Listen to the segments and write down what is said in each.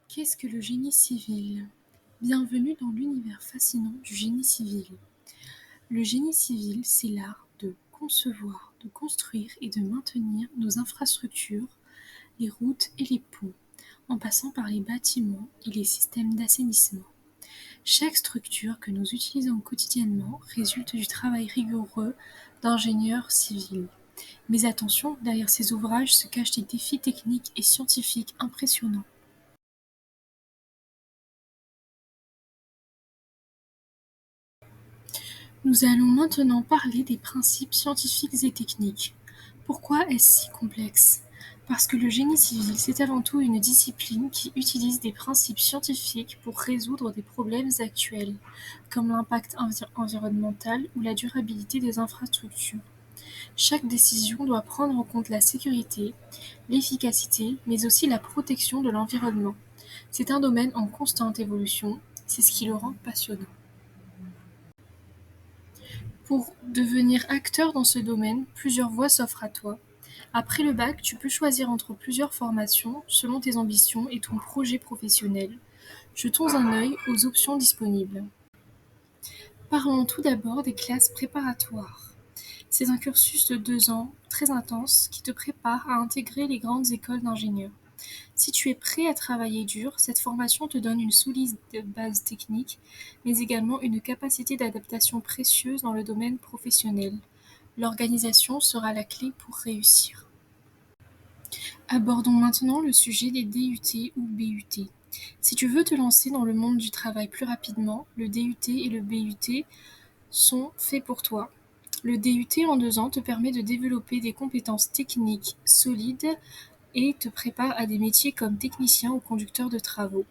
Qu'est-ce que le génie civil? Bienvenue dans l'univers fascinant du génie civil. Le génie civil, c'est l'art de concevoir, de construire et de maintenir nos infrastructures, les routes et les ponts, en passant par les bâtiments et les systèmes d'assainissement. Chaque structure que nous utilisons quotidiennement résulte du travail rigoureux d'ingénieurs civils. Mais attention, derrière ces ouvrages se cachent des défis techniques et scientifiques impressionnants. Nous allons maintenant parler des principes scientifiques et techniques. Pourquoi est-ce si complexe? Parce que le génie civil, c'est avant tout une discipline qui utilise des principes scientifiques pour résoudre des problèmes actuels, comme l'impact environnemental ou la durabilité des infrastructures. Chaque décision doit prendre en compte la sécurité, l'efficacité, mais aussi la protection de l'environnement. C'est un domaine en constante évolution, c'est ce qui le rend passionnant. Pour devenir acteur dans ce domaine, plusieurs voies s'offrent à toi. Après le bac, tu peux choisir entre plusieurs formations selon tes ambitions et ton projet professionnel. Jetons un œil aux options disponibles. Parlons tout d'abord des classes préparatoires. C'est un cursus de 2 ans très intense qui te prépare à intégrer les grandes écoles d'ingénieurs. Si tu es prêt à travailler dur, cette formation te donne une solide base technique, mais également une capacité d'adaptation précieuse dans le domaine professionnel. L'organisation sera la clé pour réussir. Abordons maintenant le sujet des DUT ou BUT. Si tu veux te lancer dans le monde du travail plus rapidement, le DUT et le BUT sont faits pour toi. Le DUT en 2 ans te permet de développer des compétences techniques solides et te prépare à des métiers comme technicien ou conducteur de travaux.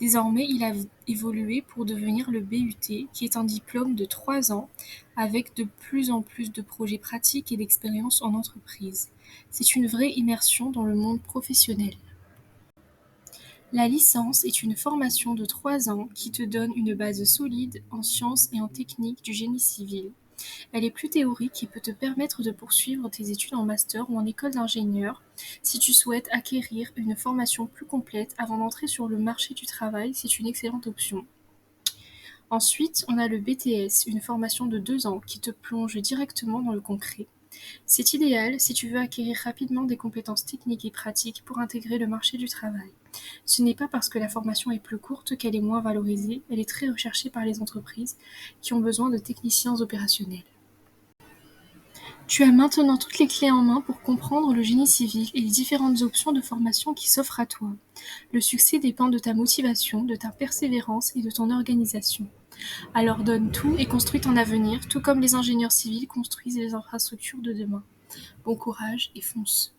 Désormais, il a évolué pour devenir le BUT, qui est un diplôme de 3 ans avec de plus en plus de projets pratiques et d'expériences en entreprise. C'est une vraie immersion dans le monde professionnel. La licence est une formation de 3 ans qui te donne une base solide en sciences et en techniques du génie civil. Elle est plus théorique et peut te permettre de poursuivre tes études en master ou en école d'ingénieur si tu souhaites acquérir une formation plus complète avant d'entrer sur le marché du travail, c'est une excellente option. Ensuite, on a le BTS, une formation de 2 ans qui te plonge directement dans le concret. C'est idéal si tu veux acquérir rapidement des compétences techniques et pratiques pour intégrer le marché du travail. Ce n'est pas parce que la formation est plus courte qu'elle est moins valorisée, elle est très recherchée par les entreprises qui ont besoin de techniciens opérationnels. Tu as maintenant toutes les clés en main pour comprendre le génie civil et les différentes options de formation qui s'offrent à toi. Le succès dépend de ta motivation, de ta persévérance et de ton organisation. Alors donne tout et construis ton avenir, tout comme les ingénieurs civils construisent les infrastructures de demain. Bon courage et fonce!